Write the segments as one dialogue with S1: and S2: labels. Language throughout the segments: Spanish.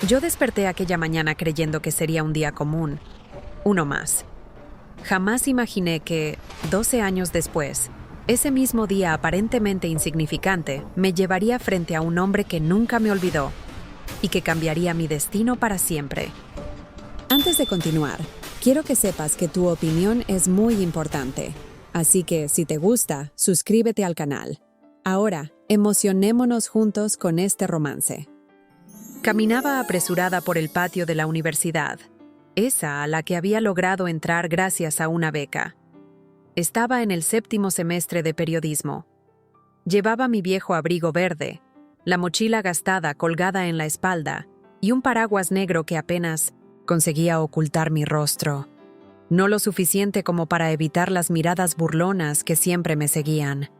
S1: Yo desperté aquella mañana creyendo que sería un día común, uno más. Jamás imaginé que, 12 años después, ese mismo día aparentemente insignificante me llevaría frente a un hombre que nunca me olvidó y que cambiaría mi destino para siempre.
S2: Antes de continuar, quiero que sepas que tu opinión es muy importante. Así que, si te gusta, suscríbete al canal. Ahora, emocionémonos juntos con este romance.
S1: Caminaba apresurada por el patio de la universidad, esa a la que había logrado entrar gracias a una beca. Estaba en el 7º semestre de periodismo. Llevaba mi viejo abrigo verde, la mochila gastada colgada en la espalda y un paraguas negro que apenas conseguía ocultar mi rostro. No lo suficiente como para evitar las miradas burlonas que siempre me seguían.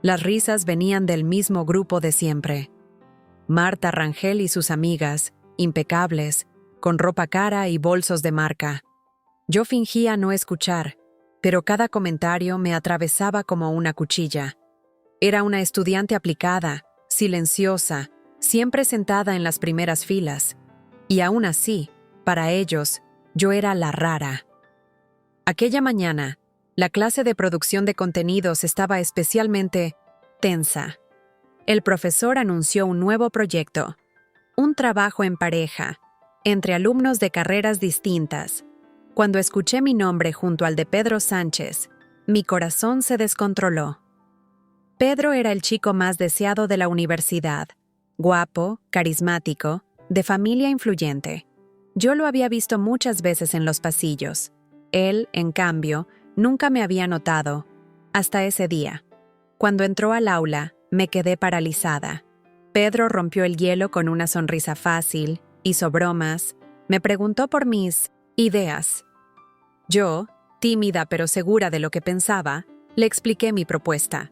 S1: Las risas venían del mismo grupo de siempre. Marta Rangel y sus amigas, impecables, con ropa cara y bolsos de marca. Yo fingía no escuchar, pero cada comentario me atravesaba como una cuchilla. Era una estudiante aplicada, silenciosa, siempre sentada en las primeras filas. Y aún así, para ellos, yo era la rara. Aquella mañana, la clase de producción de contenidos estaba especialmente tensa. El profesor anunció un nuevo proyecto, un trabajo en pareja, entre alumnos de carreras distintas. Cuando escuché mi nombre junto al de Pedro Sánchez, mi corazón se descontroló. Pedro era el chico más deseado de la universidad, guapo, carismático, de familia influyente. Yo lo había visto muchas veces en los pasillos. Él, en cambio, nunca me había notado, hasta ese día. Cuando entró al aula, me quedé paralizada. Pedro rompió el hielo con una sonrisa fácil, hizo bromas, me preguntó por mis ideas. Yo, tímida pero segura de lo que pensaba, le expliqué mi propuesta.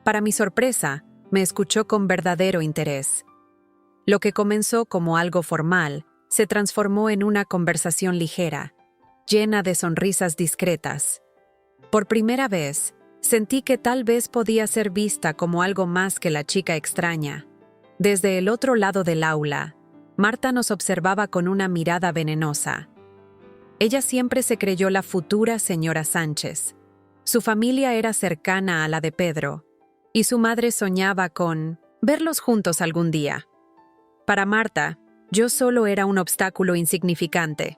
S1: Para mi sorpresa, me escuchó con verdadero interés. Lo que comenzó como algo formal, se transformó en una conversación ligera, llena de sonrisas discretas. Por primera vez, sentí que tal vez podía ser vista como algo más que la chica extraña. Desde el otro lado del aula, Marta nos observaba con una mirada venenosa. Ella siempre se creyó la futura señora Sánchez. Su familia era cercana a la de Pedro, y su madre soñaba con verlos juntos algún día. Para Marta, yo solo era un obstáculo insignificante.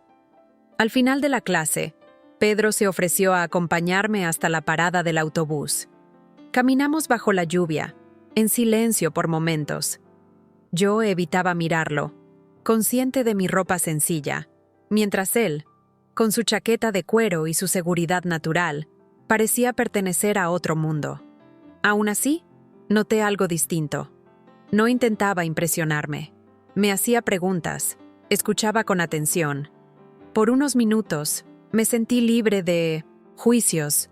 S1: Al final de la clase, Pedro se ofreció a acompañarme hasta la parada del autobús. Caminamos bajo la lluvia, en silencio por momentos. Yo evitaba mirarlo, consciente de mi ropa sencilla, mientras él, con su chaqueta de cuero y su seguridad natural, parecía pertenecer a otro mundo. Aún así, noté algo distinto. No intentaba impresionarme. Me hacía preguntas, escuchaba con atención. Por unos minutos, me sentí libre de juicios,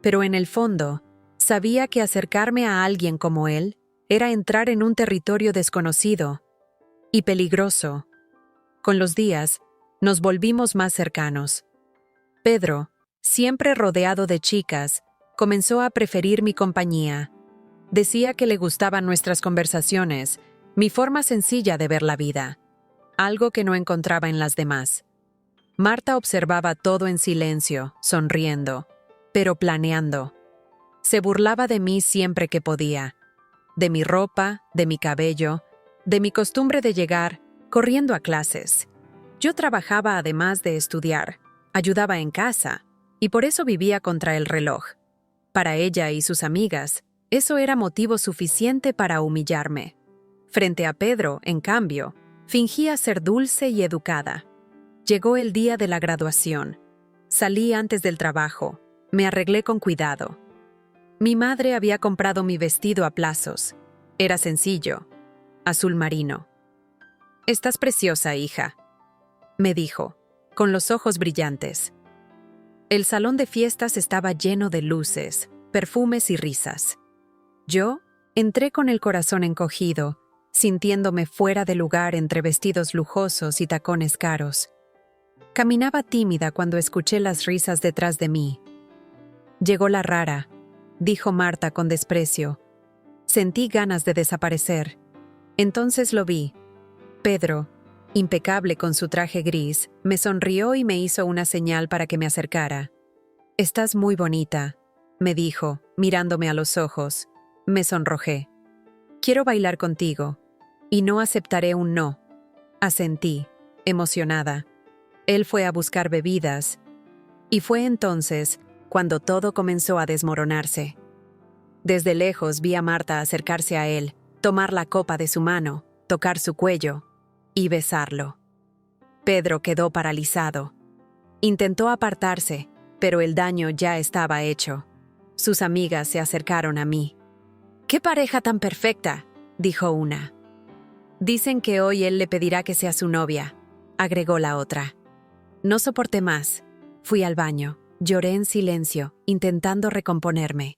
S1: pero en el fondo, sabía que acercarme a alguien como él era entrar en un territorio desconocido y peligroso. Con los días, nos volvimos más cercanos. Pedro, siempre rodeado de chicas, comenzó a preferir mi compañía. Decía que le gustaban nuestras conversaciones, mi forma sencilla de ver la vida, algo que no encontraba en las demás. Marta observaba todo en silencio, sonriendo, pero planeando. Se burlaba de mí siempre que podía, de mi ropa, de mi cabello, de mi costumbre de llegar corriendo a clases. Yo trabajaba además de estudiar, ayudaba en casa, y por eso vivía contra el reloj. Para ella y sus amigas, eso era motivo suficiente para humillarme. Frente a Pedro, en cambio, fingía ser dulce y educada. Llegó el día de la graduación. Salí antes del trabajo. Me arreglé con cuidado. Mi madre había comprado mi vestido a plazos. Era sencillo, azul marino. «Estás preciosa, hija», me dijo, con los ojos brillantes. El salón de fiestas estaba lleno de luces, perfumes y risas. Yo entré con el corazón encogido, sintiéndome fuera de lugar entre vestidos lujosos y tacones caros. Caminaba tímida cuando escuché las risas detrás de mí. «Llegó la rara», dijo Marta con desprecio. Sentí ganas de desaparecer. Entonces lo vi. Pedro, impecable con su traje gris, me sonrió y me hizo una señal para que me acercara. «Estás muy bonita», me dijo, mirándome a los ojos. Me sonrojé. «Quiero bailar contigo, y no aceptaré un no», asentí, emocionada. Él fue a buscar bebidas, y fue entonces cuando todo comenzó a desmoronarse. Desde lejos vi a Marta acercarse a él, tomar la copa de su mano, tocar su cuello y besarlo. Pedro quedó paralizado. Intentó apartarse, pero el daño ya estaba hecho. Sus amigas se acercaron a mí. «¡Qué pareja tan perfecta!», dijo una. «Dicen que hoy él le pedirá que sea su novia», agregó la otra. No soporté más. Fui al baño. Lloré en silencio, intentando recomponerme.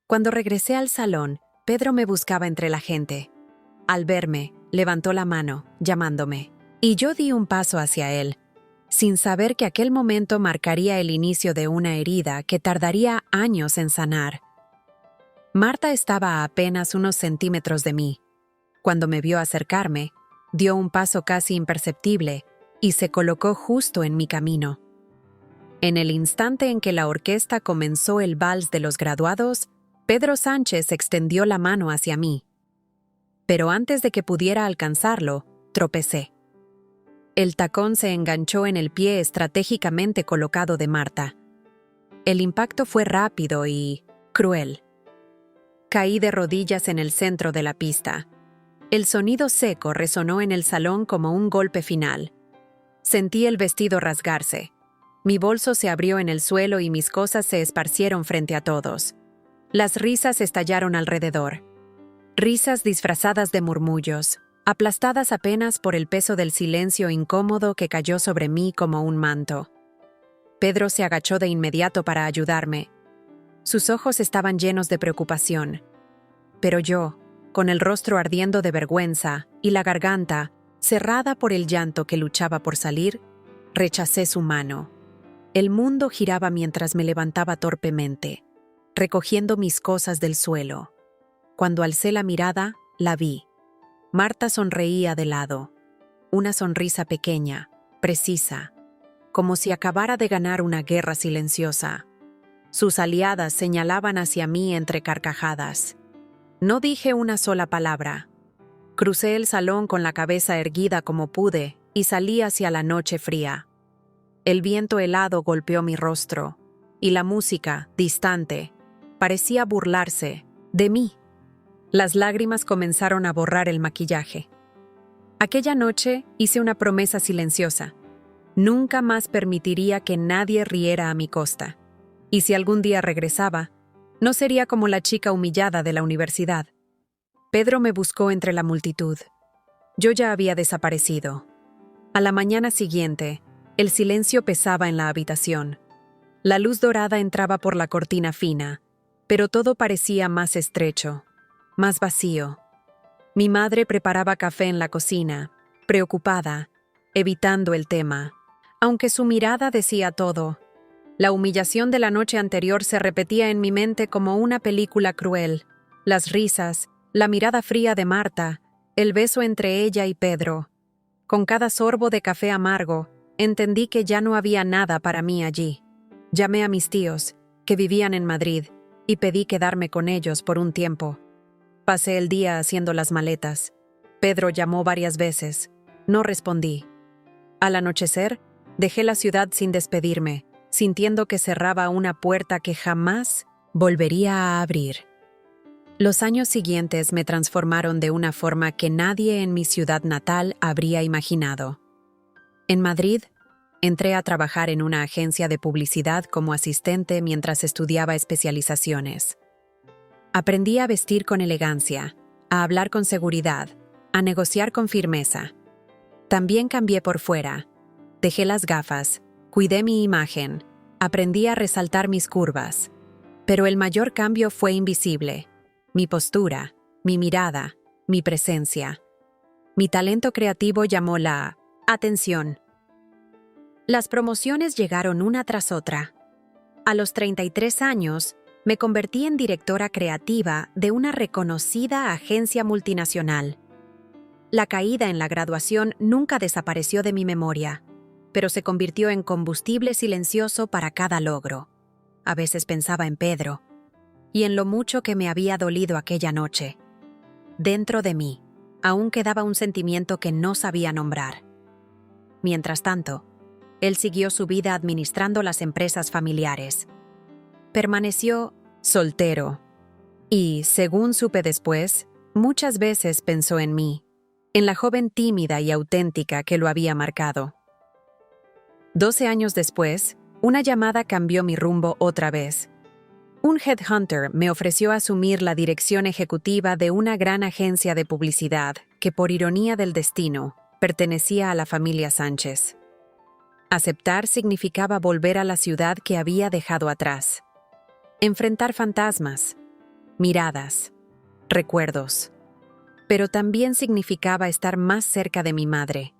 S1: Cuando regresé al salón, Pedro me buscaba entre la gente. Al verme, levantó la mano, llamándome, y yo di un paso hacia él, sin saber que aquel momento marcaría el inicio de una herida que tardaría años en sanar. Marta estaba a apenas unos centímetros de mí. Cuando me vio acercarme, dio un paso casi imperceptible y se colocó justo en mi camino. En el instante en que la orquesta comenzó el vals de los graduados, Pedro Sánchez extendió la mano hacia mí. Pero antes de que pudiera alcanzarlo, tropecé. El tacón se enganchó en el pie estratégicamente colocado de Marta. El impacto fue rápido y cruel. Caí de rodillas en el centro de la pista. El sonido seco resonó en el salón como un golpe final. Sentí el vestido rasgarse. Mi bolso se abrió en el suelo y mis cosas se esparcieron frente a todos. Las risas estallaron alrededor. Risas disfrazadas de murmullos, aplastadas apenas por el peso del silencio incómodo que cayó sobre mí como un manto. Pedro se agachó de inmediato para ayudarme. Sus ojos estaban llenos de preocupación. Pero yo, con el rostro ardiendo de vergüenza y la garganta cerrada por el llanto que luchaba por salir, rechacé su mano. El mundo giraba mientras me levantaba torpemente, recogiendo mis cosas del suelo. Cuando alcé la mirada, la vi. Marta sonreía de lado. Una sonrisa pequeña, precisa, como si acabara de ganar una guerra silenciosa. Sus aliadas señalaban hacia mí entre carcajadas. No dije una sola palabra. Crucé el salón con la cabeza erguida como pude y salí hacia la noche fría. El viento helado golpeó mi rostro, y la música, distante, parecía burlarse de mí. Las lágrimas comenzaron a borrar el maquillaje. Aquella noche hice una promesa silenciosa. Nunca más permitiría que nadie riera a mi costa. Y si algún día regresaba, no sería como la chica humillada de la universidad. Pedro me buscó entre la multitud. Yo ya había desaparecido. A la mañana siguiente, el silencio pesaba en la habitación. La luz dorada entraba por la cortina fina, pero todo parecía más estrecho, más vacío. Mi madre preparaba café en la cocina, preocupada, evitando el tema, aunque su mirada decía todo. La humillación de la noche anterior se repetía en mi mente como una película cruel. Las risas, la mirada fría de Marta, el beso entre ella y Pedro. Con cada sorbo de café amargo, entendí que ya no había nada para mí allí. Llamé a mis tíos, que vivían en Madrid, y pedí quedarme con ellos por un tiempo. Pasé el día haciendo las maletas. Pedro llamó varias veces. No respondí. Al anochecer, dejé la ciudad sin despedirme, sintiendo que cerraba una puerta que jamás volvería a abrir. Los años siguientes me transformaron de una forma que nadie en mi ciudad natal habría imaginado. En Madrid, entré a trabajar en una agencia de publicidad como asistente mientras estudiaba especializaciones. Aprendí a vestir con elegancia, a hablar con seguridad, a negociar con firmeza. También cambié por fuera. Dejé las gafas, cuidé mi imagen, aprendí a resaltar mis curvas. Pero el mayor cambio fue invisible. Mi postura, mi mirada, mi presencia. Mi talento creativo llamó la atención. Las promociones llegaron una tras otra. A los 33 años, me convertí en directora creativa de una reconocida agencia multinacional. La caída en la graduación nunca desapareció de mi memoria, pero se convirtió en combustible silencioso para cada logro. A veces pensaba en Pedro y en lo mucho que me había dolido aquella noche. Dentro de mí, aún quedaba un sentimiento que no sabía nombrar. Mientras tanto, él siguió su vida administrando las empresas familiares. Permaneció soltero y, según supe después, muchas veces pensó en mí, en la joven tímida y auténtica que lo había marcado. 12 años después, una llamada cambió mi rumbo otra vez. Un headhunter me ofreció asumir la dirección ejecutiva de una gran agencia de publicidad que, por ironía del destino, pertenecía a la familia Sánchez. Aceptar significaba volver a la ciudad que había dejado atrás. Enfrentar fantasmas, miradas, recuerdos. Pero también significaba estar más cerca de mi madre.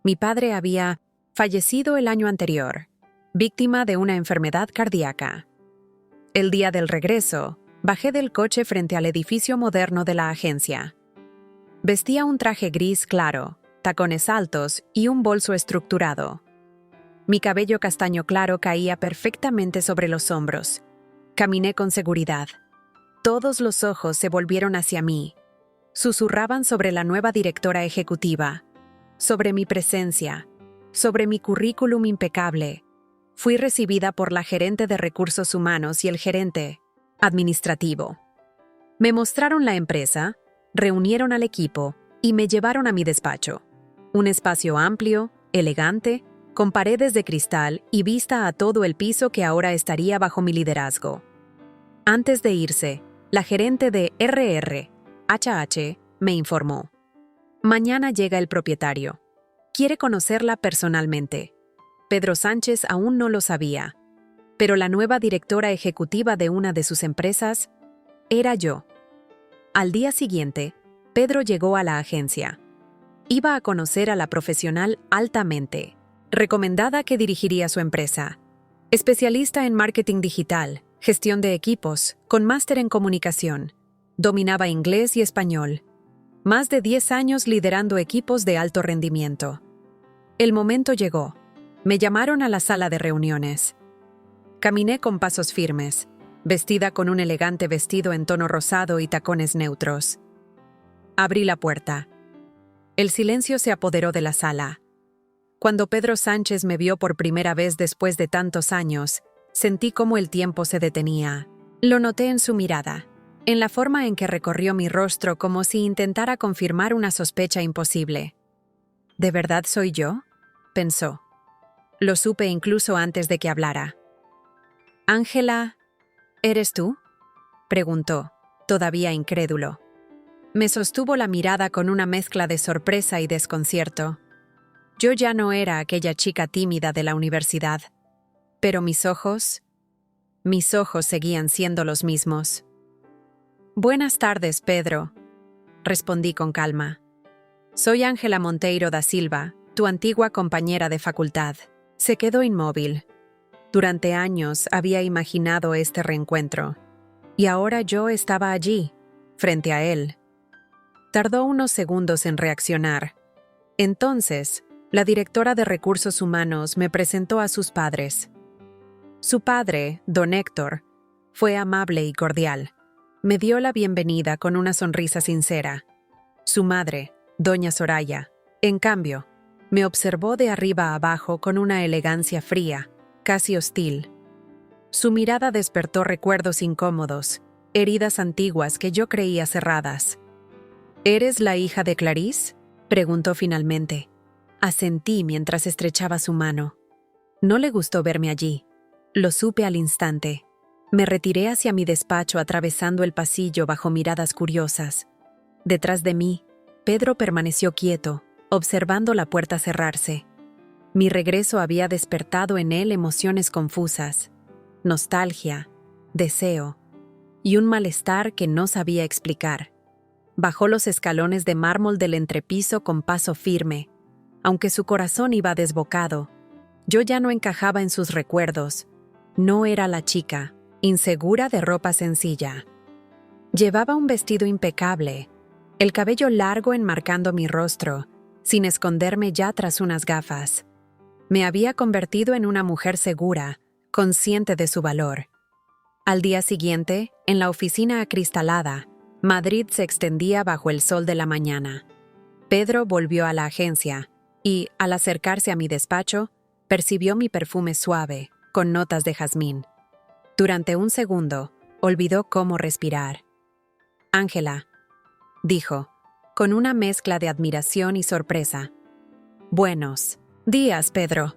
S1: Mi padre había fallecido el año anterior, víctima de una enfermedad cardíaca. El día del regreso, bajé del coche frente al edificio moderno de la agencia. Vestía un traje gris claro, tacones altos y un bolso estructurado. Mi cabello castaño claro caía perfectamente sobre los hombros. Caminé con seguridad. Todos los ojos se volvieron hacia mí. Susurraban sobre la nueva directora ejecutiva, sobre mi presencia, sobre mi currículum impecable. Fui recibida por la gerente de recursos humanos y el gerente administrativo. Me mostraron la empresa, reunieron al equipo y me llevaron a mi despacho. Un espacio amplio, elegante, con paredes de cristal y vista a todo el piso que ahora estaría bajo mi liderazgo. Antes de irse, la gerente de HH me informó: mañana llega el propietario. Quiere conocerla personalmente. Pedro Sánchez aún no lo sabía, pero la nueva directora ejecutiva de una de sus empresas era yo. Al día siguiente, Pedro llegó a la agencia. Iba a conocer a la profesional altamente recomendada que dirigiría su empresa. Especialista en marketing digital, gestión de equipos, con máster en comunicación. Dominaba inglés y español. Más de 10 años liderando equipos de alto rendimiento. El momento llegó. Me llamaron a la sala de reuniones. Caminé con pasos firmes, vestida con un elegante vestido en tono rosado y tacones neutros. Abrí la puerta. El silencio se apoderó de la sala. Cuando Pedro Sánchez me vio por primera vez después de tantos años, sentí cómo el tiempo se detenía. Lo noté en su mirada, en la forma en que recorrió mi rostro como si intentara confirmar una sospecha imposible. ¿De verdad soy yo?, pensó. Lo supe incluso antes de que hablara. «Ángela, ¿eres tú?», preguntó, todavía incrédulo. Me sostuvo la mirada con una mezcla de sorpresa y desconcierto. Yo ya no era aquella chica tímida de la universidad, pero mis ojos seguían siendo los mismos. «Buenas tardes, Pedro», respondí con calma. «Soy Ángela Monteiro da Silva, tu antigua compañera de facultad». Se quedó inmóvil. Durante años había imaginado este reencuentro, y ahora yo estaba allí, frente a él. Tardó unos segundos en reaccionar. Entonces, la directora de recursos humanos me presentó a sus padres. Su padre, don Héctor, fue amable y cordial. Me dio la bienvenida con una sonrisa sincera. Su madre, doña Soraya, en cambio, me observó de arriba a abajo con una elegancia fría, casi hostil. Su mirada despertó recuerdos incómodos, heridas antiguas que yo creía cerradas. «¿Eres la hija de Clarice?», preguntó finalmente. Asentí mientras estrechaba su mano. No le gustó verme allí. Lo supe al instante. Me retiré hacia mi despacho atravesando el pasillo bajo miradas curiosas. Detrás de mí, Pedro permaneció quieto, observando la puerta cerrarse. Mi regreso había despertado en él emociones confusas, nostalgia, deseo y un malestar que no sabía explicar. Bajó los escalones de mármol del entrepiso con paso firme. Aunque su corazón iba desbocado, yo ya no encajaba en sus recuerdos. No era la chica, insegura de ropa sencilla. Llevaba un vestido impecable, el cabello largo enmarcando mi rostro, sin esconderme ya tras unas gafas. Me había convertido en una mujer segura, consciente de su valor. Al día siguiente, en la oficina acristalada, Madrid se extendía bajo el sol de la mañana. Pedro volvió a la agencia y, al acercarse a mi despacho, percibió mi perfume suave, con notas de jazmín. Durante un segundo, olvidó cómo respirar. «Ángela», dijo, con una mezcla de admiración y sorpresa. «Buenos días, Pedro.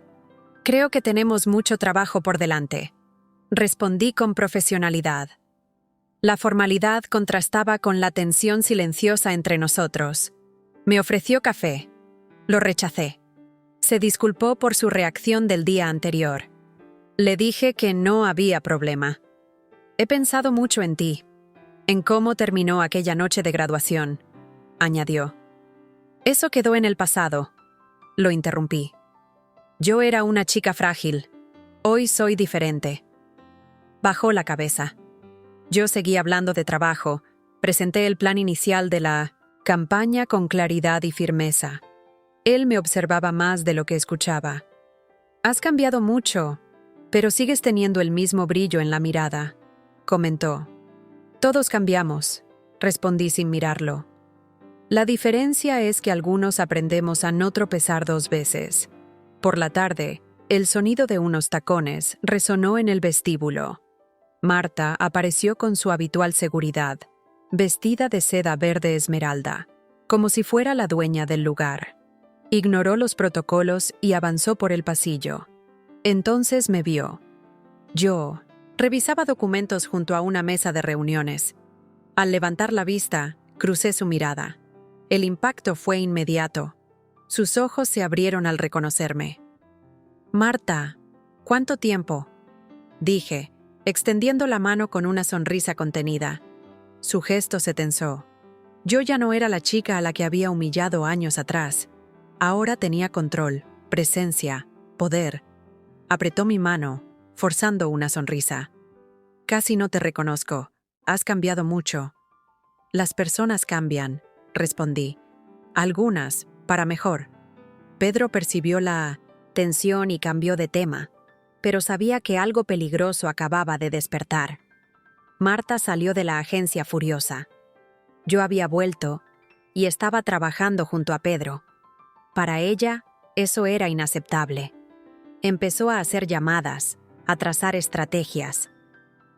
S1: Creo que tenemos mucho trabajo por delante», respondí con profesionalidad. La formalidad contrastaba con la tensión silenciosa entre nosotros. Me ofreció café. Lo rechacé. Se disculpó por su reacción del día anterior. Le dije que no había problema. «He pensado mucho en ti, en cómo terminó aquella noche de graduación», añadió. «Eso quedó en el pasado», lo interrumpí. «Yo era una chica frágil. Hoy soy diferente». Bajó la cabeza. Yo seguí hablando de trabajo. Presenté el plan inicial de la campaña con claridad y firmeza. Él me observaba más de lo que escuchaba. «Has cambiado mucho, pero sigues teniendo el mismo brillo en la mirada», comentó. «Todos cambiamos», respondí sin mirarlo. «La diferencia es que algunos aprendemos a no tropezar 2 veces». Por la tarde, el sonido de unos tacones resonó en el vestíbulo. Marta apareció con su habitual seguridad, vestida de seda verde esmeralda, como si fuera la dueña del lugar. Ignoró los protocolos y avanzó por el pasillo. Entonces me vio. Yo revisaba documentos junto a una mesa de reuniones. Al levantar la vista, crucé su mirada. El impacto fue inmediato. Sus ojos se abrieron al reconocerme. «Marta, ¿cuánto tiempo?», dije, extendiendo la mano con una sonrisa contenida. Su gesto se tensó. Yo ya no era la chica a la que había humillado años atrás. Ahora tenía control, presencia, poder. Apretó mi mano, forzando una sonrisa. «Casi no te reconozco. Has cambiado mucho». «Las personas cambian», respondí. «Algunas, para mejor». Pedro percibió la tensión y cambió de tema, pero sabía que algo peligroso acababa de despertar. Marta salió de la agencia furiosa. Yo había vuelto y estaba trabajando junto a Pedro. Para ella, eso era inaceptable. Empezó a hacer llamadas, a trazar estrategias.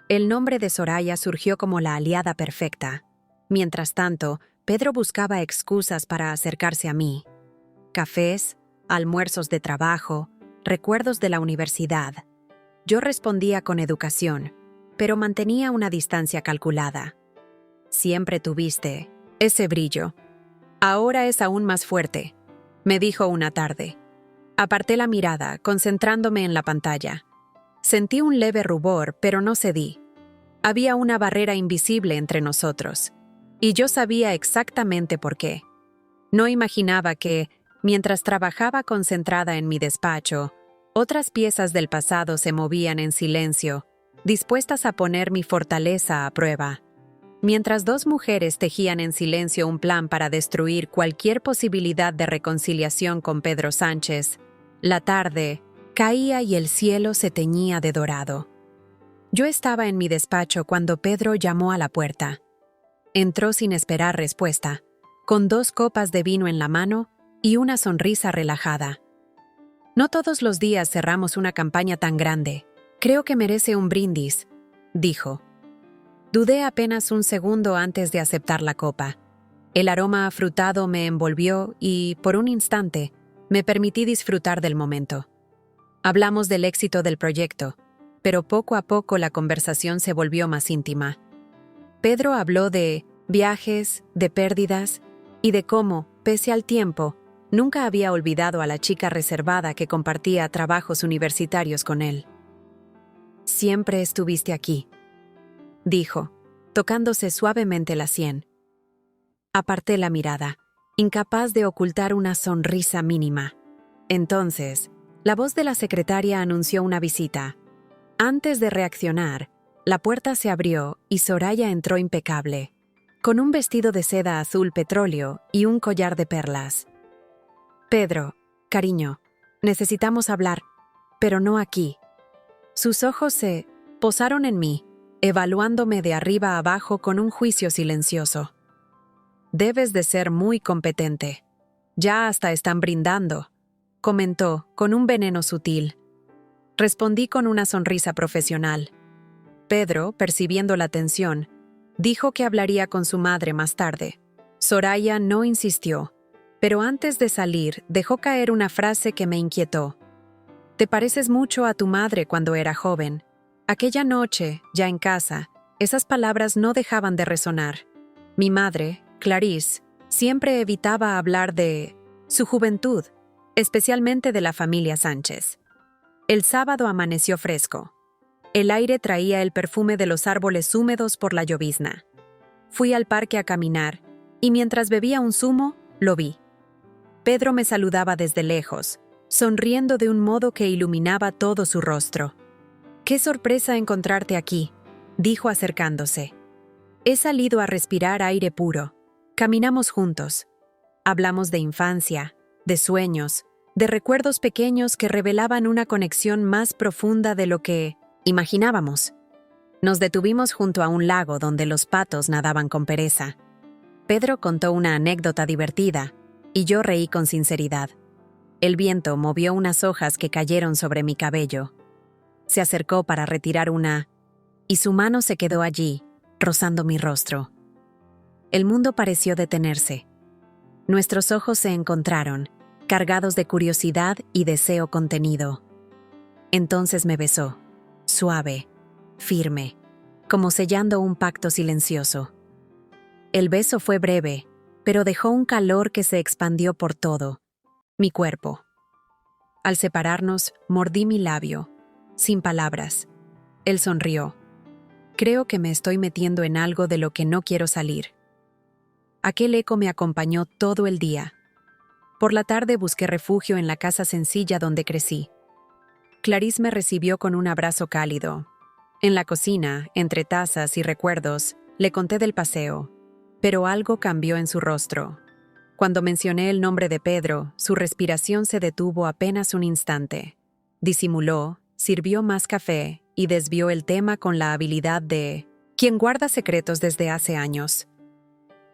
S1: El nombre de Soraya surgió como la aliada perfecta. Mientras tanto, Pedro buscaba excusas para acercarse a mí. Cafés, almuerzos de trabajo, recuerdos de la universidad. Yo respondía con educación, pero mantenía una distancia calculada. «Siempre tuviste ese brillo. Ahora es aún más fuerte», me dijo una tarde. Aparté la mirada, concentrándome en la pantalla. Sentí un leve rubor, pero no cedí. Había una barrera invisible entre nosotros, y yo sabía exactamente por qué. No imaginaba que, mientras trabajaba concentrada en mi despacho, otras piezas del pasado se movían en silencio, dispuestas a poner mi fortaleza a prueba. Mientras 2 mujeres tejían en silencio un plan para destruir cualquier posibilidad de reconciliación con Pedro Sánchez, la tarde caía y el cielo se teñía de dorado. Yo estaba en mi despacho cuando Pedro llamó a la puerta. Entró sin esperar respuesta, con 2 copas de vino en la mano y una sonrisa relajada. «No todos los días cerramos una campaña tan grande. Creo que merece un brindis», dijo. Dudé apenas un segundo antes de aceptar la copa. El aroma afrutado me envolvió y, por un instante, me permití disfrutar del momento. Hablamos del éxito del proyecto, pero poco a poco la conversación se volvió más íntima. Pedro habló de viajes, de pérdidas y de cómo, pese al tiempo, nunca había olvidado a la chica reservada que compartía trabajos universitarios con él. «Siempre estuviste aquí», dijo, tocándose suavemente la sien. Aparté la mirada, incapaz de ocultar una sonrisa mínima. Entonces, la voz de la secretaria anunció una visita. Antes de reaccionar, la puerta se abrió y Soraya entró impecable. con un vestido de seda azul petróleo y un collar de perlas. Pedro, cariño, necesitamos hablar, pero no aquí. Sus ojos se posaron en mí, evaluándome de arriba a abajo con un juicio silencioso. Debes de ser muy competente. Ya hasta están brindando, comentó con un veneno sutil. Respondí con una sonrisa profesional. Pedro, percibiendo la tensión, dijo que hablaría con su madre más tarde. Soraya no insistió, pero antes de salir dejó caer una frase que me inquietó. Te pareces mucho a tu madre cuando era joven. Aquella noche, ya en casa, esas palabras no dejaban de resonar. Mi madre, Clarice, siempre evitaba hablar de su juventud, especialmente de la familia Sánchez. El sábado amaneció fresco. El aire traía el perfume de los árboles húmedos por la llovizna. Fui al parque a caminar, y mientras bebía un zumo, lo vi. Pedro me saludaba desde lejos, sonriendo de un modo que iluminaba todo su rostro. «Qué sorpresa encontrarte aquí», dijo acercándose. «He salido a respirar aire puro. Caminamos juntos. Hablamos de infancia, de sueños, de recuerdos pequeños que revelaban una conexión más profunda de lo que imaginábamos. Nos detuvimos junto a un lago donde los patos nadaban con pereza. Pedro contó una anécdota divertida, y yo reí con sinceridad. El viento movió unas hojas que cayeron sobre mi cabello. Se acercó para retirar una, y su mano se quedó allí, rozando mi rostro. El mundo pareció detenerse. Nuestros ojos se encontraron, cargados de curiosidad y deseo contenido. Entonces me besó, suave, firme, como sellando un pacto silencioso. El beso fue breve, pero dejó un calor que se expandió por todo, mi cuerpo. Al separarnos, mordí mi labio, sin palabras. Él sonrió. Creo que me estoy metiendo en algo de lo que no quiero salir. Aquel eco me acompañó todo el día. Por la tarde busqué refugio en la casa sencilla donde crecí. Clarice me recibió con un abrazo cálido. En la cocina, entre tazas y recuerdos, le conté del paseo, pero algo cambió en su rostro. Cuando mencioné el nombre de Pedro, su respiración se detuvo apenas un instante. Disimuló, sirvió más café y desvió el tema con la habilidad de quien guarda secretos desde hace años.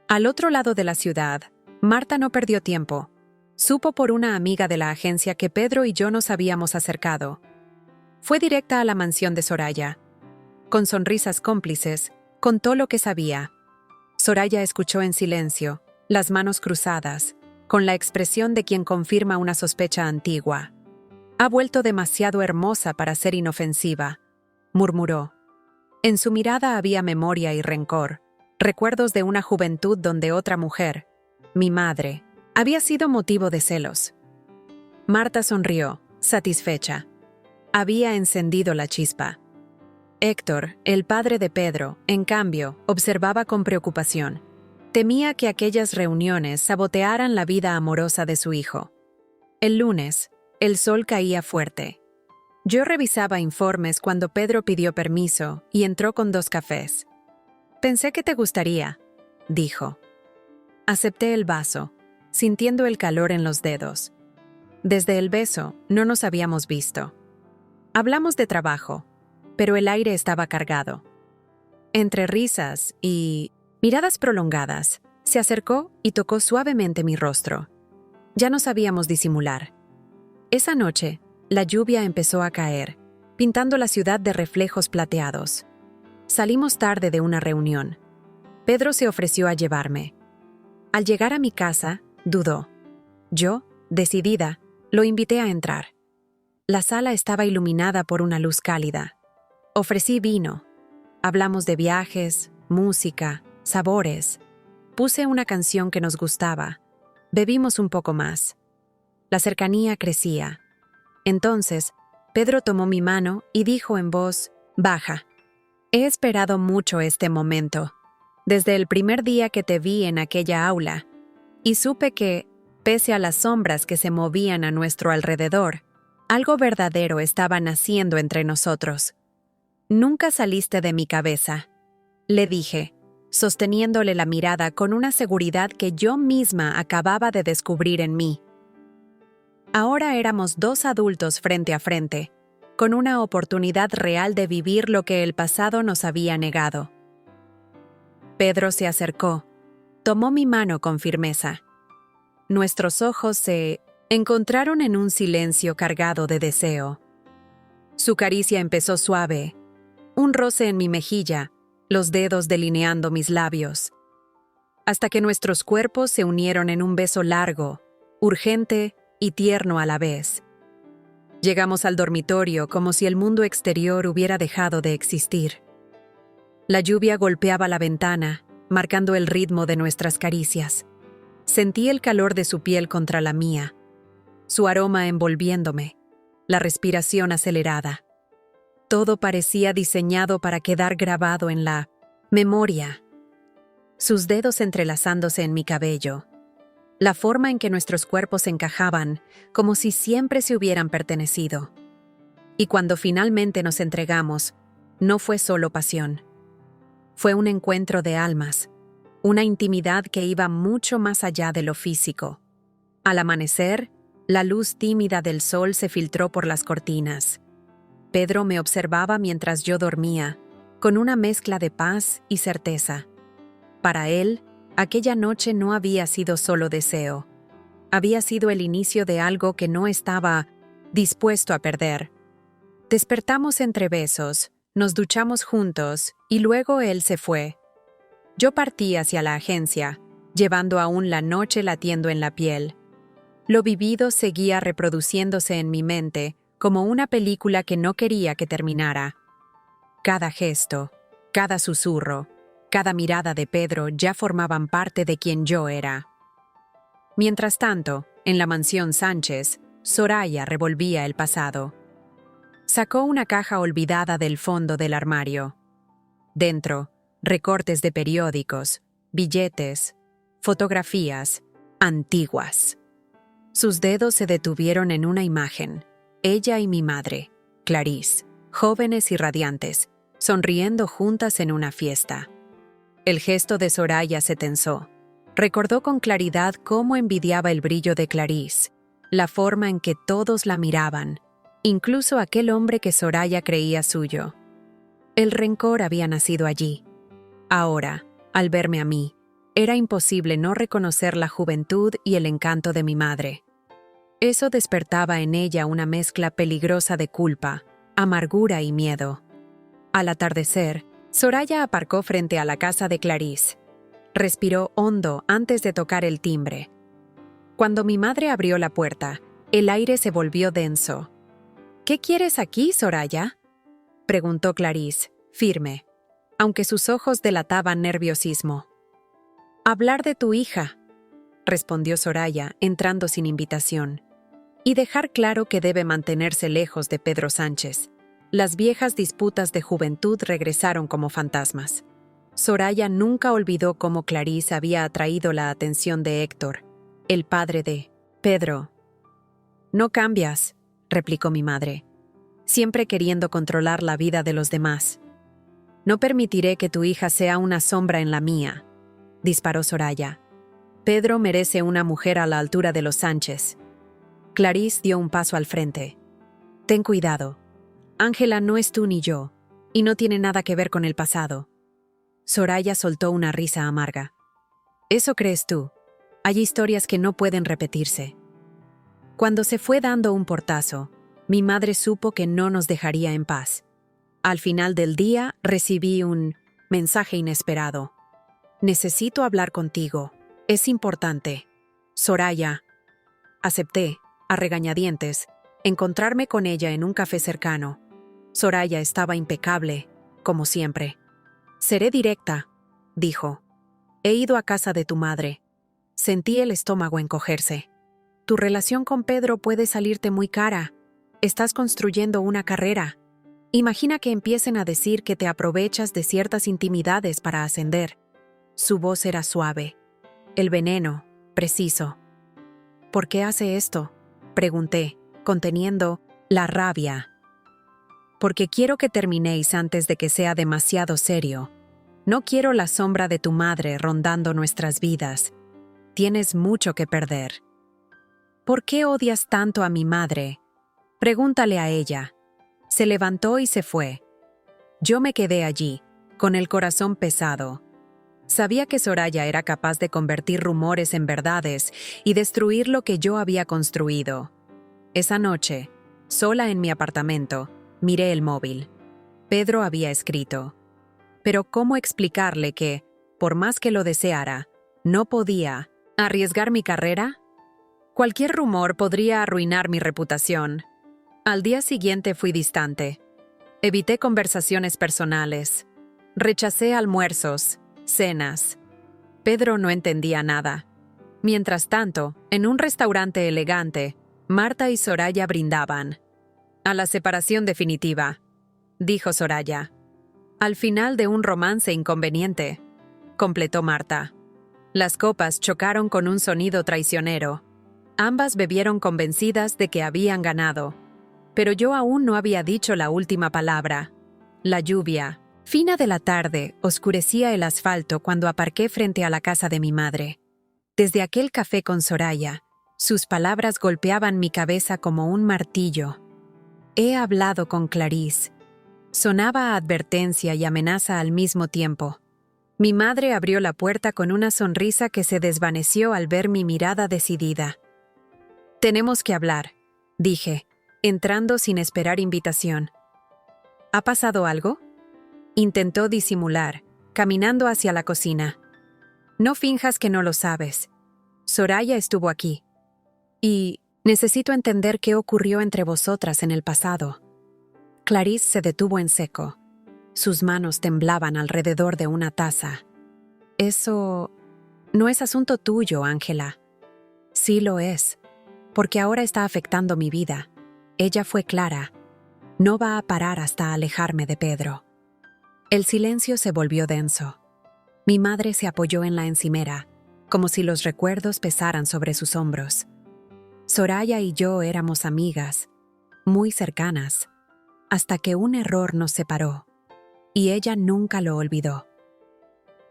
S1: Al otro lado de la ciudad, Marta no perdió tiempo. Supo por una amiga de la agencia que Pedro y yo nos habíamos acercado. Fue directa a la mansión de Soraya. Con sonrisas cómplices, contó lo que sabía. Soraya escuchó en silencio, las manos cruzadas, con la expresión de quien confirma una sospecha antigua. «Ha vuelto demasiado hermosa para ser inofensiva», murmuró. En su mirada había memoria y rencor, recuerdos de una juventud donde otra mujer, mi madre, había sido motivo de celos. Marta sonrió, satisfecha. Había encendido la chispa. Héctor, el padre de Pedro, en cambio, observaba con preocupación. Temía que aquellas reuniones sabotearan la vida amorosa de su hijo. El lunes, el sol caía fuerte. Yo revisaba informes cuando Pedro pidió permiso y entró con 2 cafés. «Pensé que te gustaría», dijo. Acepté el vaso, sintiendo el calor en los dedos. Desde el beso no nos habíamos visto. Hablamos de trabajo, pero el aire estaba cargado. Entre risas y miradas prolongadas, se acercó y tocó suavemente mi rostro. Ya no sabíamos disimular. Esa noche, la lluvia empezó a caer, pintando la ciudad de reflejos plateados. Salimos tarde de una reunión. Pedro se ofreció a llevarme. Al llegar a mi casa, dudó. Yo, decidida, lo invité a entrar. La sala estaba iluminada por una luz cálida. Ofrecí vino. Hablamos de viajes, música, sabores. Puse una canción que nos gustaba. Bebimos un poco más. La cercanía crecía. Entonces, Pedro tomó mi mano y dijo en voz baja: «He esperado mucho este momento, desde el primer día que te vi en aquella aula, y supe que, pese a las sombras que se movían a nuestro alrededor, algo verdadero estaba naciendo entre nosotros. Nunca saliste de mi cabeza», le dije. sosteniéndole la mirada con una seguridad que yo misma acababa de descubrir en mí. Ahora éramos dos adultos frente a frente, con una oportunidad real de vivir lo que el pasado nos había negado. Pedro se acercó, tomó mi mano con firmeza. Nuestros ojos se encontraron en un silencio cargado de deseo. Su caricia empezó suave, un roce en mi mejilla, los dedos delineando mis labios, hasta que nuestros cuerpos se unieron en un beso largo, urgente y tierno a la vez. Llegamos al dormitorio como si el mundo exterior hubiera dejado de existir. La lluvia golpeaba la ventana, marcando el ritmo de nuestras caricias. Sentí el calor de su piel contra la mía, su aroma envolviéndome, la respiración acelerada. Todo parecía diseñado para quedar grabado en la memoria. Sus dedos entrelazándose en mi cabello, la forma en que nuestros cuerpos encajaban, como si siempre se hubieran pertenecido. Y cuando finalmente nos entregamos, no fue solo pasión. Fue un encuentro de almas, una intimidad que iba mucho más allá de lo físico. Al amanecer, la luz tímida del sol se filtró por las cortinas. Pedro me observaba mientras yo dormía, con una mezcla de paz y certeza. Para él, aquella noche no había sido solo deseo. Había sido el inicio de algo que no estaba dispuesto a perder. Despertamos entre besos, nos duchamos juntos y luego él se fue. Yo partí hacia la agencia, llevando aún la noche latiendo en la piel. Lo vivido seguía reproduciéndose en mi mente como una película que no quería que terminara. Cada gesto, cada susurro, cada mirada de Pedro ya formaban parte de quien yo era. Mientras tanto, en la mansión Sánchez, Soraya revolvía el pasado. Sacó una caja olvidada del fondo del armario. Dentro, recortes de periódicos, billetes, fotografías, antiguas. Sus dedos se detuvieron en una imagen, ella y mi madre, Clarice, jóvenes y radiantes, sonriendo juntas en una fiesta. El gesto de Soraya se tensó. Recordó con claridad cómo envidiaba el brillo de Clarice, la forma en que todos la miraban, incluso aquel hombre que Soraya creía suyo. El rencor había nacido allí. Ahora, al verme a mí, era imposible no reconocer la juventud y el encanto de mi madre. Eso despertaba en ella una mezcla peligrosa de culpa, amargura y miedo. Al atardecer, Soraya aparcó frente a la casa de Clarice. Respiró hondo antes de tocar el timbre. Cuando mi madre abrió la puerta, el aire se volvió denso. «¿Qué quieres aquí, Soraya?», preguntó Clarice, firme, aunque sus ojos delataban nerviosismo. «Hablar de tu hija», respondió Soraya, entrando sin invitación, «y dejar claro que debe mantenerse lejos de Pedro Sánchez». Las viejas disputas de juventud regresaron como fantasmas. Soraya nunca olvidó cómo Clarice había atraído la atención de Héctor, el padre de Pedro. «No cambias», replicó mi madre, siempre queriendo controlar la vida de los demás. «No permitiré que tu hija sea una sombra en la mía», disparó Soraya. «Pedro merece una mujer a la altura de los Sánchez». Clarice dio un paso al frente. «Ten cuidado. Ángela no es tú ni yo, y no tiene nada que ver con el pasado». Soraya soltó una risa amarga. «Eso crees tú. Hay historias que no pueden repetirse». Cuando se fue dando un portazo, mi madre supo que no nos dejaría en paz. Al final del día recibí un mensaje inesperado. «Necesito hablar contigo. Es importante. Soraya». Acepté, a regañadientes, encontrarme con ella en un café cercano. Soraya estaba impecable, como siempre. «Seré directa», dijo. «He ido a casa de tu madre. Sentí el estómago encogerse. Tu relación con Pedro puede salirte muy cara. Estás construyendo una carrera. Imagina que empiecen a decir que te aprovechas de ciertas intimidades para ascender». Su voz era suave. El veneno, preciso. «¿Por qué hace esto?», pregunté, conteniendo la rabia. «Porque quiero que terminéis antes de que sea demasiado serio», No quiero la sombra de tu madre rondando nuestras vidas. Tienes mucho que perder. ¿Por qué odias tanto a mi madre? Pregúntale a ella. Se levantó y se fue. Yo me quedé allí, con el corazón pesado. Sabía que Soraya era capaz de convertir rumores en verdades y destruir lo que yo había construido. Esa noche, sola en mi apartamento, miré el móvil. Pedro había escrito. Pero ¿cómo explicarle que, por más que lo deseara, no podía arriesgar mi carrera? Cualquier rumor podría arruinar mi reputación. Al día siguiente fui distante. Evité conversaciones personales. Rechacé almuerzos, cenas. Pedro no entendía nada. Mientras tanto, en un restaurante elegante, Marta y Soraya brindaban. A la separación definitiva, dijo Soraya. Al final de un romance inconveniente, completó Marta. Las copas chocaron con un sonido traicionero. Ambas bebieron convencidas de que habían ganado. Pero yo aún no había dicho la última palabra. La lluvia, fina de la tarde, oscurecía el asfalto cuando aparqué frente a la casa de mi madre. Desde aquel café con Soraya, sus palabras golpeaban mi cabeza como un martillo. He hablado con Clarice. Sonaba a advertencia y amenaza al mismo tiempo. Mi madre abrió la puerta con una sonrisa que se desvaneció al ver mi mirada decidida. «Tenemos que hablar», dije, entrando sin esperar invitación. «¿Ha pasado algo?», intentó disimular, caminando hacia la cocina. «No finjas que no lo sabes. Soraya estuvo aquí. Y necesito entender qué ocurrió entre vosotras en el pasado». Clarice se detuvo en seco. Sus manos temblaban alrededor de una taza. «Eso no es asunto tuyo, Ángela». «Sí lo es, porque ahora está afectando mi vida». Ella fue clara. «No va a parar hasta alejarme de Pedro». El silencio se volvió denso. Mi madre se apoyó en la encimera, como si los recuerdos pesaran sobre sus hombros. Soraya y yo éramos amigas, muy cercanas, hasta que un error nos separó, y ella nunca lo olvidó.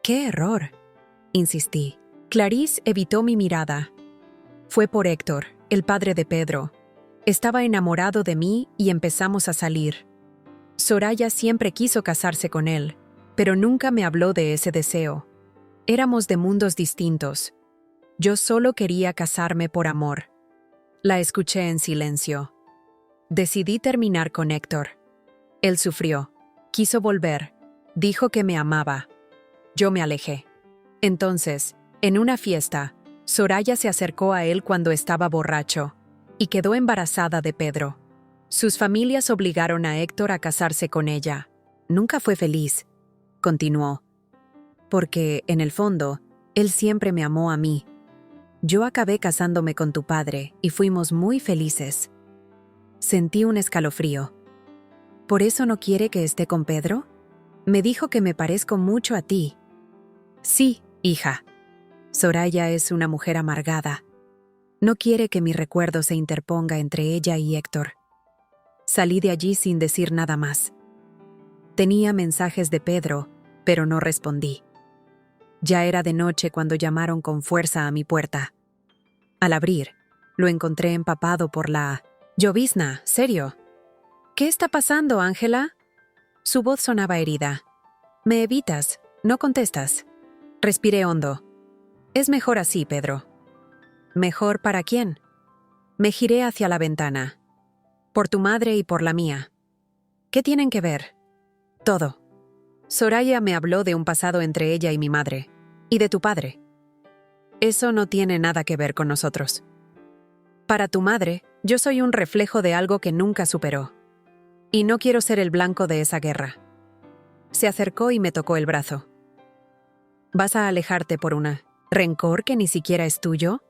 S1: «¿Qué error?», insistí. Clarice evitó mi mirada. «Fue por Héctor, el padre de Pedro. Estaba enamorado de mí y empezamos a salir. Soraya siempre quiso casarse con él, pero nunca me habló de ese deseo. Éramos de mundos distintos. Yo solo quería casarme por amor». La escuché en silencio. Decidí terminar con Héctor. Él sufrió. Quiso volver. Dijo que me amaba. Yo me alejé. Entonces, en una fiesta, Soraya se acercó a él cuando estaba borracho y quedó embarazada de Pedro. Sus familias obligaron a Héctor a casarse con ella. Nunca fue feliz, continuó, porque, en el fondo, él siempre me amó a mí. Yo acabé casándome con tu padre y fuimos muy felices. Sentí un escalofrío. ¿Por eso no quiere que esté con Pedro? Me dijo que me parezco mucho a ti. Sí, hija. Soraya es una mujer amargada. No quiere que mi recuerdo se interponga entre ella y Héctor. Salí de allí sin decir nada más. Tenía mensajes de Pedro, pero no respondí. Ya era de noche cuando llamaron con fuerza a mi puerta. Al abrir, lo encontré empapado por la llovizna. ¿Serio? ¿Qué está pasando, Ángela? Su voz sonaba herida. Me evitas, no contestas. Respiré hondo. Es mejor así, Pedro. ¿Mejor para quién? Me giré hacia la ventana. Por tu madre y por la mía. ¿Qué tienen que ver? Todo. Soraya me habló de un pasado entre ella y mi madre. Y de tu padre. Eso no tiene nada que ver con nosotros. Para tu madre, yo soy un reflejo de algo que nunca superó. Y no quiero ser el blanco de esa guerra. Se acercó y me tocó el brazo. ¿Vas a alejarte por una rencor que ni siquiera es tuyo?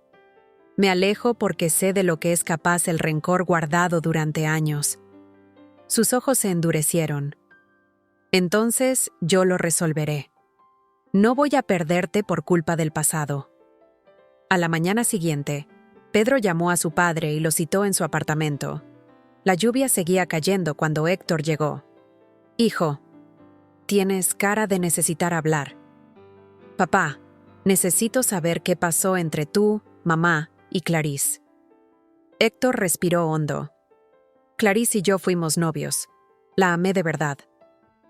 S1: Me alejo porque sé de lo que es capaz el rencor guardado durante años. Sus ojos se endurecieron. Entonces yo lo resolveré. No voy a perderte por culpa del pasado. A la mañana siguiente, Pedro llamó a su padre y lo citó en su apartamento. La lluvia seguía cayendo cuando Héctor llegó. Hijo, tienes cara de necesitar hablar. Papá, necesito saber qué pasó entre tú, mamá y Clarice. Héctor respiró hondo. Clarice y yo fuimos novios. La amé de verdad.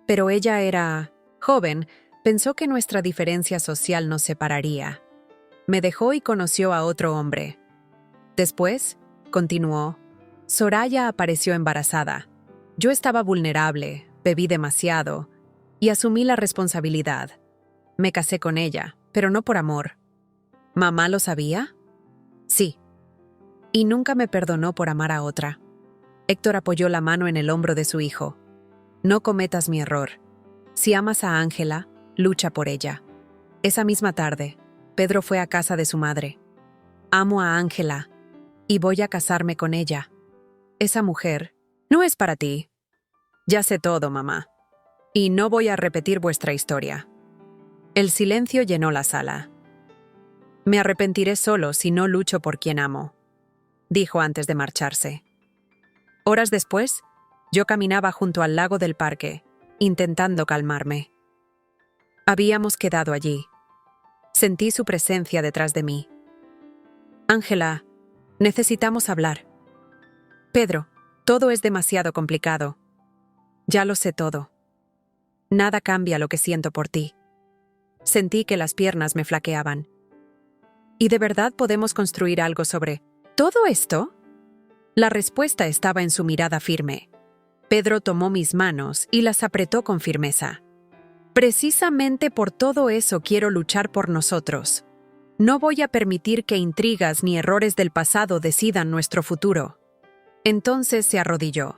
S1: Pero ella era joven, pensó que nuestra diferencia social nos separaría. Me dejó y conoció a otro hombre. Después, continuó, Soraya apareció embarazada. Yo estaba vulnerable, bebí demasiado y asumí la responsabilidad. Me casé con ella, pero no por amor. ¿Mamá lo sabía? Sí. Y nunca me perdonó por amar a otra. Héctor apoyó la mano en el hombro de su hijo. No cometas mi error. Si amas a Ángela, lucha por ella. Esa misma tarde, Pedro fue a casa de su madre. Amo a Ángela y voy a casarme con ella. Esa mujer no es para ti. Ya sé todo, mamá. Y no voy a repetir vuestra historia. El silencio llenó la sala. Me arrepentiré solo si no lucho por quien amo, dijo antes de marcharse. Horas después, yo caminaba junto al lago del parque, intentando calmarme. Habíamos quedado allí. Sentí su presencia detrás de mí. Ángela, necesitamos hablar. Pedro, todo es demasiado complicado. Ya lo sé todo. Nada cambia lo que siento por ti. Sentí que las piernas me flaqueaban. ¿Y de verdad podemos construir algo sobre todo esto? La respuesta estaba en su mirada firme. Pedro tomó mis manos y las apretó con firmeza. Precisamente por todo eso quiero luchar por nosotros. No voy a permitir que intrigas ni errores del pasado decidan nuestro futuro. Entonces se arrodilló.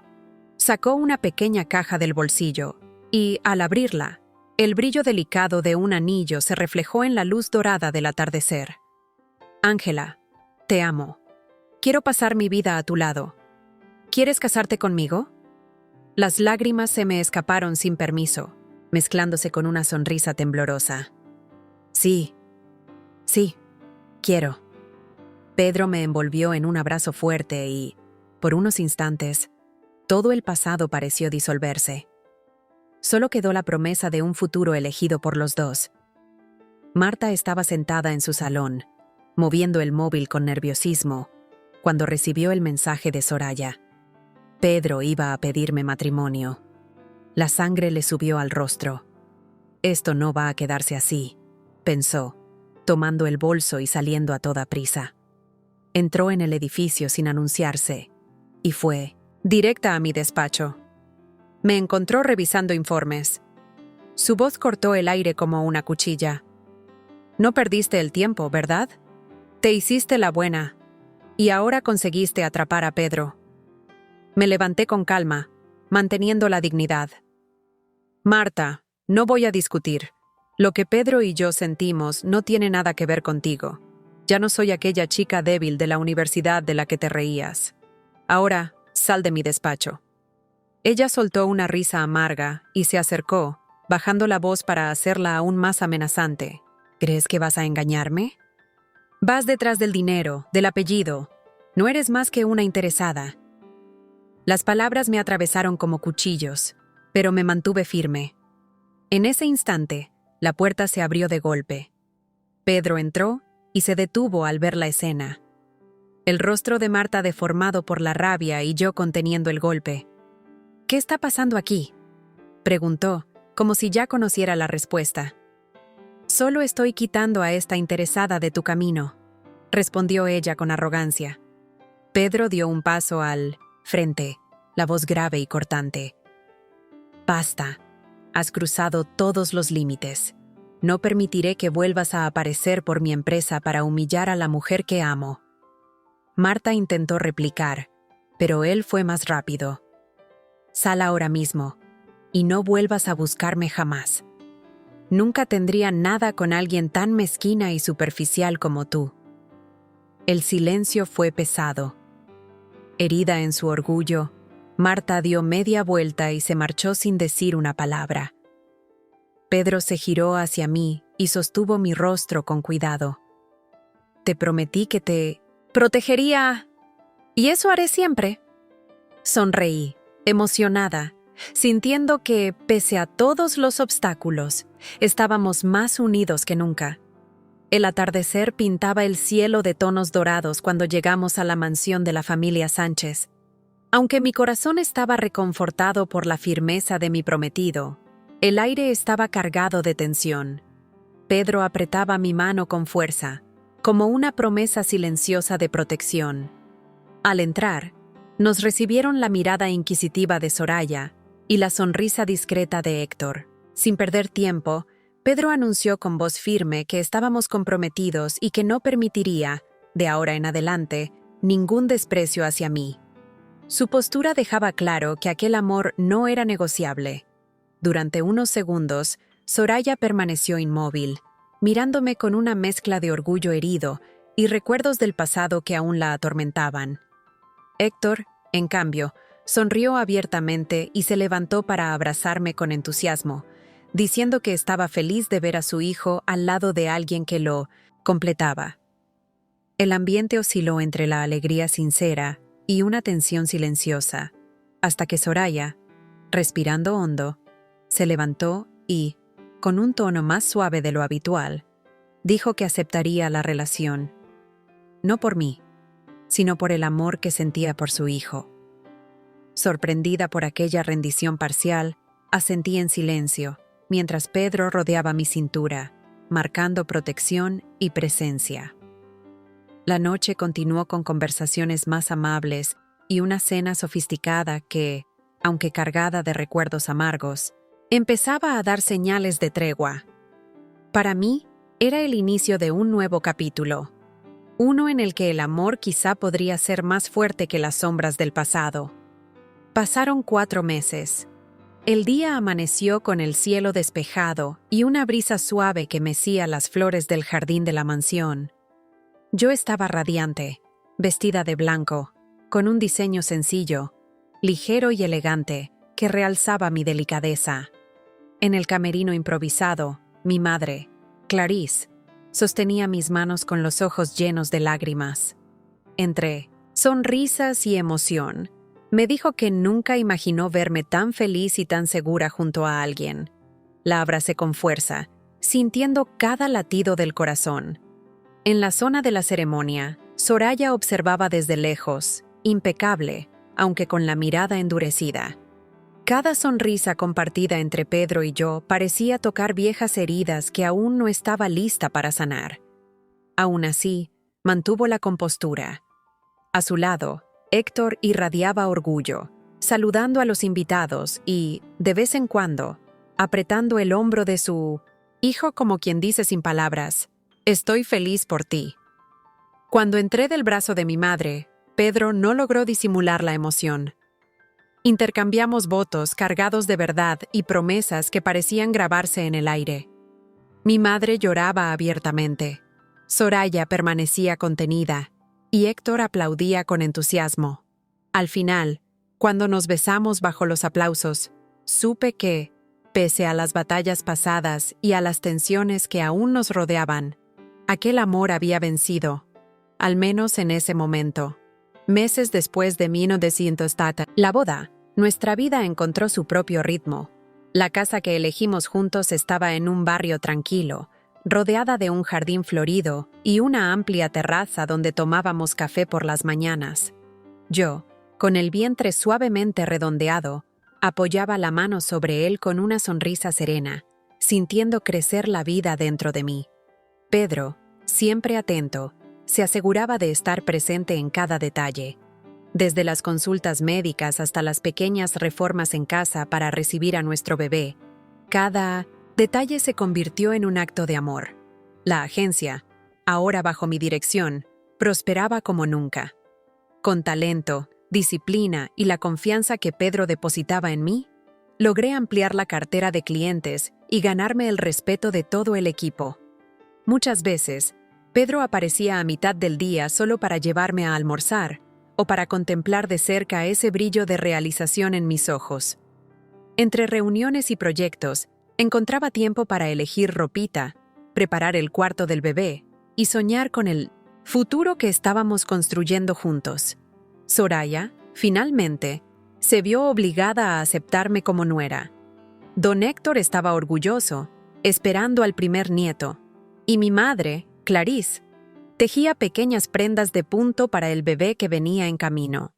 S1: Sacó una pequeña caja del bolsillo y, al abrirla, el brillo delicado de un anillo se reflejó en la luz dorada del atardecer. Ángela, te amo. Quiero pasar mi vida a tu lado. ¿Quieres casarte conmigo? Las lágrimas se me escaparon sin permiso, mezclándose con una sonrisa temblorosa. Sí, quiero. Pedro me envolvió en un abrazo fuerte y, por unos instantes, todo el pasado pareció disolverse. Solo quedó la promesa de un futuro elegido por los dos. Marta estaba sentada en su salón, moviendo el móvil con nerviosismo, cuando recibió el mensaje de Soraya. Pedro iba a pedirme matrimonio. La sangre le subió al rostro. Esto no va a quedarse así, pensó, tomando el bolso y saliendo a toda prisa. Entró en el edificio sin anunciarse y fue directa a mi despacho. Me encontró revisando informes. Su voz cortó el aire como una cuchilla. No perdiste el tiempo, ¿verdad? Te hiciste la buena. Y ahora conseguiste atrapar a Pedro. Me levanté con calma, manteniendo la dignidad. Marta, no voy a discutir. Lo que Pedro y yo sentimos no tiene nada que ver contigo. Ya no soy aquella chica débil de la universidad de la que te reías. Ahora, sal de mi despacho. Ella soltó una risa amarga y se acercó, bajando la voz para hacerla aún más amenazante. ¿Crees que vas a engañarme? Vas detrás del dinero, del apellido. No eres más que una interesada. Las palabras me atravesaron como cuchillos, pero me mantuve firme. En ese instante, la puerta se abrió de golpe. Pedro entró y se detuvo al ver la escena. El rostro de Marta deformado por la rabia y yo conteniendo el golpe. ¿Qué está pasando aquí?, preguntó, como si ya conociera la respuesta. Solo estoy quitando a esta interesada de tu camino, respondió ella con arrogancia. Pedro dio un paso al frente, la voz grave y cortante. Basta, has cruzado todos los límites. No permitiré que vuelvas a aparecer por mi empresa para humillar a la mujer que amo. Marta intentó replicar, pero él fue más rápido. Sal ahora mismo, y no vuelvas a buscarme jamás. Nunca tendría nada con alguien tan mezquina y superficial como tú. El silencio fue pesado. Herida en su orgullo, Marta dio media vuelta y se marchó sin decir una palabra. Pedro se giró hacia mí y sostuvo mi rostro con cuidado. Te prometí que te protegería, y eso haré siempre. Sonreí, emocionada, sintiendo que, pese a todos los obstáculos, estábamos más unidos que nunca. El atardecer pintaba el cielo de tonos dorados cuando llegamos a la mansión de la familia Sánchez. Aunque mi corazón estaba reconfortado por la firmeza de mi prometido, el aire estaba cargado de tensión. Pedro apretaba mi mano con fuerza, como una promesa silenciosa de protección. Al entrar, nos recibieron la mirada inquisitiva de Soraya y la sonrisa discreta de Héctor. Sin perder tiempo, Pedro anunció con voz firme que estábamos comprometidos y que no permitiría, de ahora en adelante, ningún desprecio hacia mí. Su postura dejaba claro que aquel amor no era negociable. Durante unos segundos, Soraya permaneció inmóvil, mirándome con una mezcla de orgullo herido y recuerdos del pasado que aún la atormentaban. Héctor, en cambio, sonrió abiertamente y se levantó para abrazarme con entusiasmo, diciendo que estaba feliz de ver a su hijo al lado de alguien que lo completaba. El ambiente osciló entre la alegría sincera y una tensión silenciosa, hasta que Soraya, respirando hondo, se levantó y, con un tono más suave de lo habitual, dijo que aceptaría la relación, no por mí, sino por el amor que sentía por su hijo. Sorprendida por aquella rendición parcial, asentí en silencio, mientras Pedro rodeaba mi cintura, marcando protección y presencia. La noche continuó con conversaciones más amables y una cena sofisticada que, aunque cargada de recuerdos amargos, empezaba a dar señales de tregua. Para mí, era el inicio de un nuevo capítulo, uno en el que el amor quizá podría ser más fuerte que las sombras del pasado. Pasaron 4 meses. El día amaneció con el cielo despejado y una brisa suave que mecía las flores del jardín de la mansión. Yo estaba radiante, vestida de blanco, con un diseño sencillo, ligero y elegante, que realzaba mi delicadeza. En el camerino improvisado, mi madre, Clarice, sostenía mis manos con los ojos llenos de lágrimas. Entre sonrisas y emoción, me dijo que nunca imaginó verme tan feliz y tan segura junto a alguien. La abracé con fuerza, sintiendo cada latido del corazón. En la zona de la ceremonia, Soraya observaba desde lejos, impecable, aunque con la mirada endurecida. Cada sonrisa compartida entre Pedro y yo parecía tocar viejas heridas que aún no estaba lista para sanar. Aún así, mantuvo la compostura. A su lado, Héctor irradiaba orgullo, saludando a los invitados y, de vez en cuando, apretando el hombro de su hijo como quien dice sin palabras, «Estoy feliz por ti». Cuando entré del brazo de mi madre, Pedro no logró disimular la emoción. Intercambiamos votos cargados de verdad y promesas que parecían grabarse en el aire. Mi madre lloraba abiertamente. Soraya permanecía contenida y Héctor aplaudía con entusiasmo. Al final, cuando nos besamos bajo los aplausos, supe que, pese a las batallas pasadas y a las tensiones que aún nos rodeaban, aquel amor había vencido, al menos en ese momento. Meses después de 1970, la boda, nuestra vida encontró su propio ritmo. La casa que elegimos juntos estaba en un barrio tranquilo, rodeada de un jardín florido y una amplia terraza donde tomábamos café por las mañanas. Yo, con el vientre suavemente redondeado, apoyaba la mano sobre él con una sonrisa serena, sintiendo crecer la vida dentro de mí. Pedro, siempre atento, se aseguraba de estar presente en cada detalle, desde las consultas médicas hasta las pequeñas reformas en casa para recibir a nuestro bebé. Cada detalle se convirtió en un acto de amor. La agencia, ahora bajo mi dirección, prosperaba como nunca. Con talento, disciplina y la confianza que Pedro depositaba en mí, logré ampliar la cartera de clientes y ganarme el respeto de todo el equipo. Muchas veces, Pedro aparecía a mitad del día solo para llevarme a almorzar o para contemplar de cerca ese brillo de realización en mis ojos. Entre reuniones y proyectos, encontraba tiempo para elegir ropita, preparar el cuarto del bebé y soñar con el futuro que estábamos construyendo juntos. Soraya, finalmente, Se vio obligada a aceptarme como nuera. Don Héctor estaba orgulloso, esperando al primer nieto, y mi madre, Clarice, tejía pequeñas prendas de punto para el bebé que venía en camino.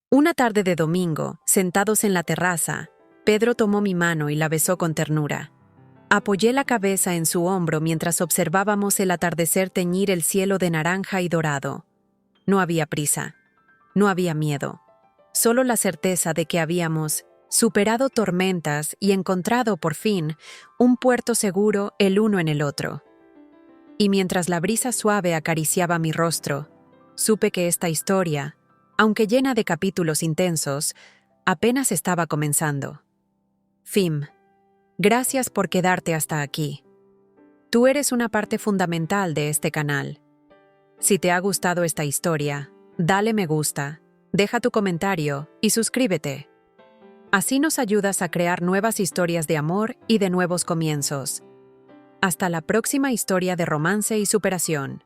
S1: Una tarde de domingo, sentados en la terraza, Pedro tomó mi mano y la besó con ternura. Apoyé la cabeza en su hombro mientras observábamos el atardecer teñir el cielo de naranja y dorado. No había prisa, no había miedo, solo la certeza de que habíamos superado tormentas y encontrado por fin un puerto seguro el uno en el otro. Y mientras la brisa suave acariciaba mi rostro, supe que esta historia, aunque llena de capítulos intensos, apenas estaba comenzando. Fim, gracias por quedarte hasta aquí. Tú eres una parte fundamental de este canal. Si te ha gustado esta historia, dale me gusta, deja tu comentario y suscríbete. Así nos ayudas a crear nuevas historias de amor y de nuevos comienzos. Hasta la próxima historia de romance y superación.